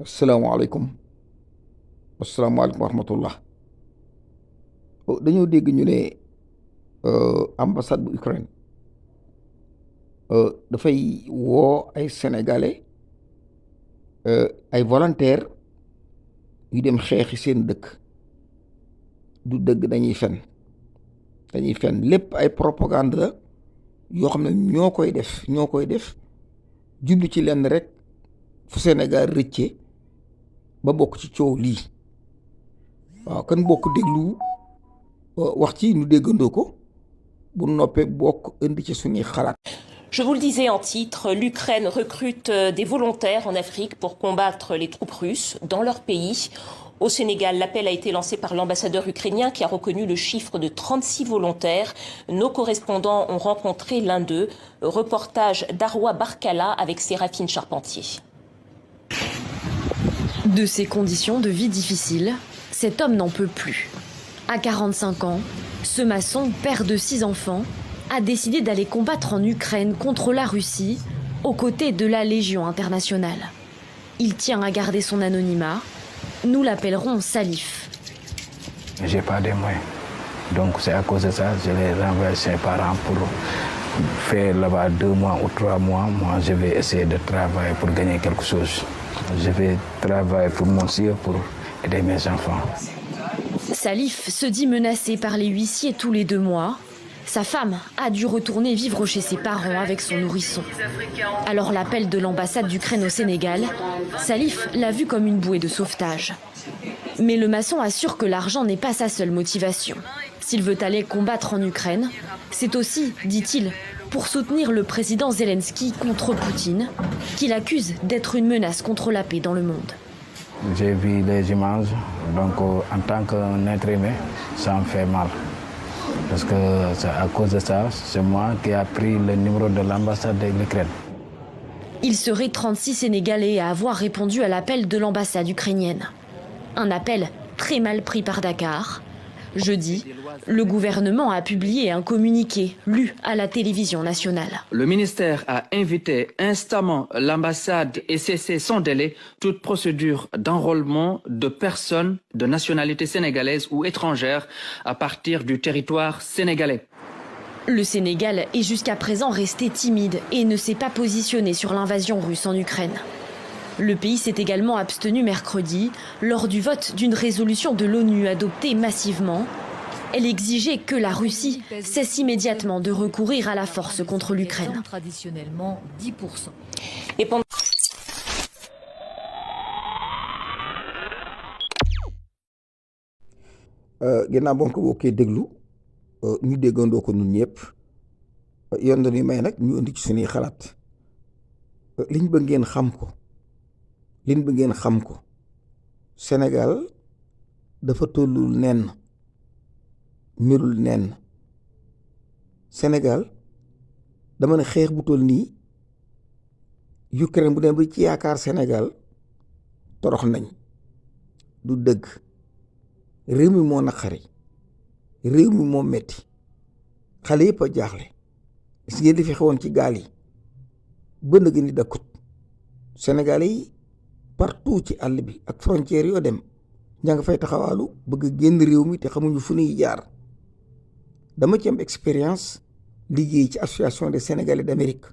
asalaamaaleykum asalaamaaleykum wa rahmatullah. Dañoo dégg ñu ne ambassade bu Ukraine dafay woo ay sénégalais, ay volontaires yu dem xeexi seen dëkk. Du dëgg, dañuy fen lépp ay propagande la yoo xam ne ñoo koy def jublu ci lenn rek, fu Sénégal rëcce ba bokk ci coow lii. waaw kan bokk déglu wax ci nu déggandoo ko bu noppee bokk indi ci suñuy xalaat. Je vous le disais en titre, l'Ukraine recrute des volontaires en Afrique pour combattre les troupes russes dans leur pays. Au Sénégal, l'appel a été lancé par l'ambassadeur ukrainien qui a reconnu le chiffre de 36 volontaires. Nos correspondants ont rencontré l'un d'eux. Reportage d'Arwa Barkala avec Séraphine Charpentier. De ces conditions de vie difficiles, cet homme n'en peut plus. À 45 ans, ce maçon, père de 6 enfants, a décidé d'aller combattre en Ukraine contre la Russie, aux côtés de la Légion internationale. Il tient à garder son anonymat. Nous l'appellerons Salif. J'ai pas de moyens. Donc c'est à cause de ça que je les renvoie chez ses parents pour faire là-bas 2 mois ou 3 mois. Moi, je vais essayer de travailler pour gagner quelque chose. Je vais travailler pour mon sire, pour aider mes enfants. Salif se dit menacé par les huissiers tous les 2 mois. Sa femme a dû retourner vivre chez ses parents avec son nourrisson. Alors l'appel de l'ambassade d'Ukraine au Sénégal, Salif l'a vu comme une bouée de sauvetage. Mais le maçon assure que l'argent n'est pas sa seule motivation. S'il veut aller combattre en Ukraine, c'est aussi, dit-il, pour soutenir le président Zelensky contre Poutine, qu'il accuse d'être une menace contre la paix dans le monde. J'ai vu les images, donc en tant qu'être humain, ça me fait mal. Parce que à cause de ça, c'est moi qui ai pris le numéro de l'ambassade de l'Ukraine. Il serait 36 Sénégalais à avoir répondu à l'appel de l'ambassade ukrainienne. Un appel très mal pris par Dakar. Jeudi, le gouvernement a publié un communiqué lu à la télévision nationale. Le ministère a invité instamment l'ambassade et cessé sans délai toute procédure d'enrôlement de personnes de nationalité sénégalaise ou étrangère à partir du territoire sénégalais. Le Sénégal est jusqu'à présent resté timide et ne s'est pas positionné sur l'invasion russe en Ukraine. Le pays s'est également abstenu mercredi lors du vote d'une résolution de l'ONU adoptée massivement. Elle exigeait que la Russie cesse immédiatement de recourir à la force contre l'Ukraine. Traditionnellement 10%. Et pendant ginnaaw ba nga ko bokkee déglu ñu déggandoo ko ñun ñëpp yoon dañuy may nag ñu indi ci suñuy xalaat. liñ bëgg ngeen xam ko Sénégal dafa tollul nenn, melul nenn. Sénégal dama ne xeex bu toll nii Ukraine bu dem ba ci yaakaar Sénégal torox nañ. du dëgg, réew mi moo naqari, réew mi moo metti, xale yëpp a jaaxle. gis ngeen li fi xewoon ci gaal yi bënn gi ni dakkut. Sénégalais yi partout ci àll bi ak frontière yoo dem ña nga fay taxawaalu bëgg a génn réew mi te xamuñu fu ñuy jaar. dama ci am expérience liggéey ci association des Sénégalais d'Amérique,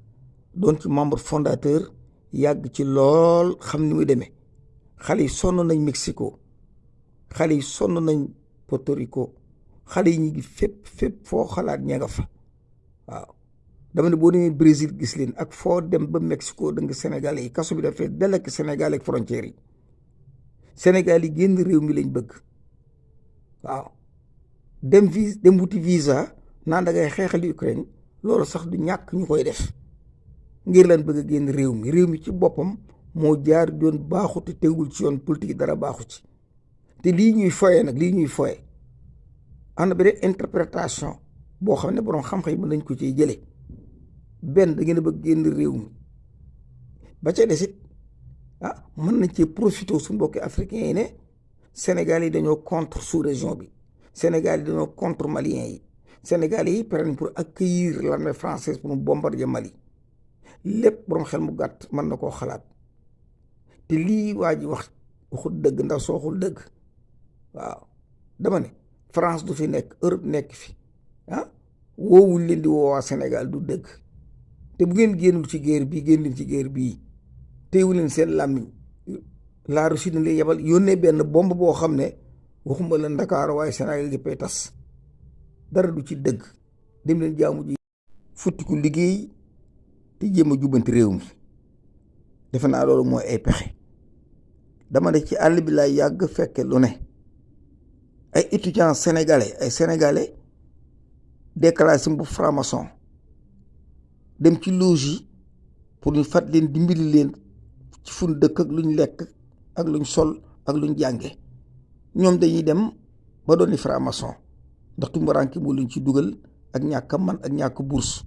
doon ci membre fondateur, yàgg ci lool, xam ni muy demee. xale yi sonn nañ Mexico, xale yi sonn nañ Porto Rico, xale yi ñu ngi fépp foo xalaat ña nga fa. waaw dama ne boo demee Brésil gis leen, ak foo dem ba Mexico da nga Sénégalais yi, kaso bi dafay dell ak Sénégal ak frontières yi. Sénégal yi génn réew mi lañ bëgg. waaw dem wuti visa naan da ngay xeexali Ukraine, loolu sax du ñàkk ñu koy def ngir lan bëgg a génn réew mi ci boppam moo jaar yoon baaxut te tegul ci yoon politique dara baaxu ci. te lii ñuy foye am na beneen interprétation boo xam ne borom xam-xam yi mën nañ ko ciy jëlee. benn da ngeen a bëgg génn réew mi, ba ca desit mën nañ cee profité suñu mbokki africains yi ne Sénégal yi dañoo contre sous région bi, Sénégal yi dañoo contre maliens yi, Sénégal yi pare nañ pour accueillir l'armée française pour mu bombarder Mali. lépp borom xel mu gàtt mën na koo xalaat. te lii waa ji waxul dëgg ndax sooxul dëgg. waaw dama ne France du fi nekk, Europe nekk fi woowuñ leen di woowaa Sénégal du dëgg. te bu ngeen génnul ci guerre bii génn leen ci guerre bii téyewu leen seen làmmiñ. la Russie dañ lay yebal yónnee benn bombe boo xam ne waxuma la Ndakaaru waaye Sénégal yëppay tas. dara du ci dëgg. dem leen jaamu ji futtiku liggéey te jéem a jubbanti réew mi. defe naa loolu mooy ay pexe. dama ne ci àll bi laay yàgg fekke lu ne. ay étudiants sénégalais ay sénégalais déclaré si bu franc-maçon dem ci loge yi pour ñu fat leen dimbali leen ci fun dëkk ak luñ lekk ak luñ sol ak luñ jànge. ñoom dañuy dem ba dooni franc-maçon ndax tumuraanke moo luñ ci dugal ak ñàkk man ak ñàkk bourse.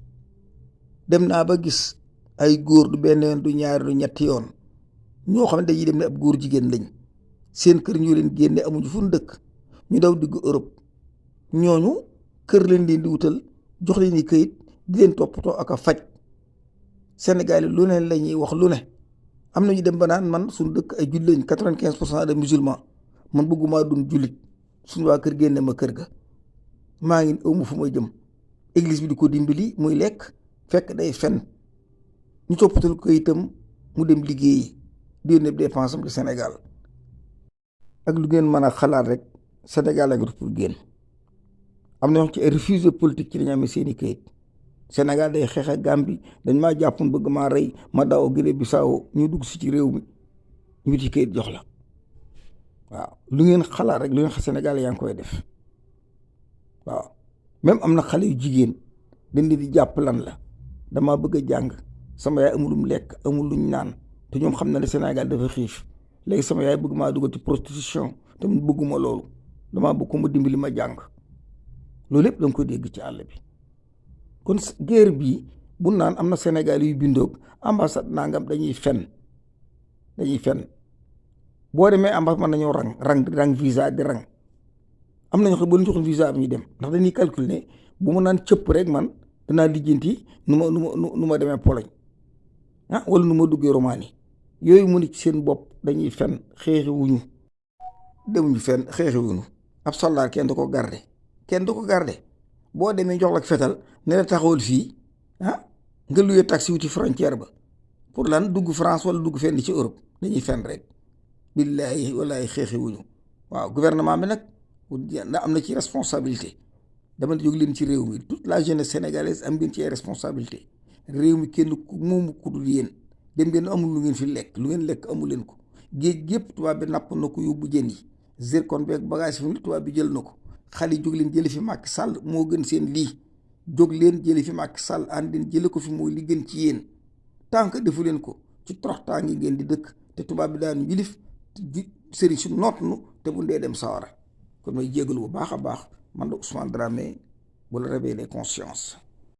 dem naa ba gis ay góor du benn yoon du ñaari du ñetti yoon ñoo xam ne dañuy dem ne ab góor jigéen lañ seen kër ñoo leen génne amuñu fun dëkk ñu daw diggu Europe. ñooñu kër leen di wutal jox leen i këyit di leen toppatoo ak a faj. Sénégal yi lu ne la ñuy wax lu ne. am na ñu dem ba naan man suñu dëkk ay jullit lañ 95% de musulmans man bëgguma dun jullit suñu waa kër génne ma kër ga. maa ngi ëmb fu may jëm église bi di ko dimbali muy lekk fekk day fen. ñu toppatal këyitam mu dem liggéeyi di yónnee dépense am de Sénégal. ak lu ngeen mën a xalaat rek Sénégal la nga pour génn. am na ñoo ci ay réfugiés politique ci dañu amee seeni këyit. Sénégal day xeex ak Gambie dañ maa jàppoon bëgg maa rey ma daw Guinée Bissau ñu dugg si ci réew mi ñu ci këyit jox la. waaw lu ngeen xalaat rek lu ngeen Sénégal yaa ngi koy def. waaw même am na xale yu jigéen dañ leen di jàpp lan la damaa bëgg a jàng sama yaay amulum lekk amul luñ naan te ñoom xam na ne Sénégal dafa xiif léegi sama yaay bëgg maa dugal ci prostitution te mu bëgguma loolu damaa bëgg ko ma dimbali ma jàng. loolu lépp da nga koy dégg ci àll bi. kon guerre bii bu naan am na Sénégal yu bindoog ambassade nangam dañuy fen boo demee ambassade mën nañoo rang visa di rang. am na ñoo xam ne boo leen joxoon visa am ñu dem ndax dañuy calculer ne bu ma naan cëpp rek man danaa lijjanti nu ma demee Pologne wala nu ma duggee Roumanie. yooyu mu ni ci seen bopp dañuy fen xeexiwuñu demuñu fen xeexiwuñu. ab soldat kenn du ko garde boo demee jox la ak fetal ne la taxawal fii nga luyee taxi wuti frontière ba pour lan dugg France wala dugg fenn ci Europe dañuy fen rek. billaahi wallaahi xeexiwuñu. waaw gouvernement bi nag am na ci responsabilité. dama jóg leen ci réew mi toute la jeunesse sénégalaise am ngeen ci ay responsabilité. réew mi kenn moomu ku dul yéen dem ngeen amul lu ngeen fi lekk lu ngeen lekk amu leen ko. géej gépp tubaab bi napp na ko yóbbu jën yi zircon beeg bagage fi mu tubaab bi jël na ko. xale yi jóg leen jële fi Macky Sall moo gën seen lii. jóg leen jële fi Macky Sall ànd leen jële ko fi mooy li gën ci yéen. tant que defu leen ko ci toroxtaa ngi ngeen di dëkk te tubaab bi daanu yilif sëriñ su noot nu te bu ndee dem sawara kon may jégalu bu baax a baax man la Ousmane Dramé bu la réveiller conscience.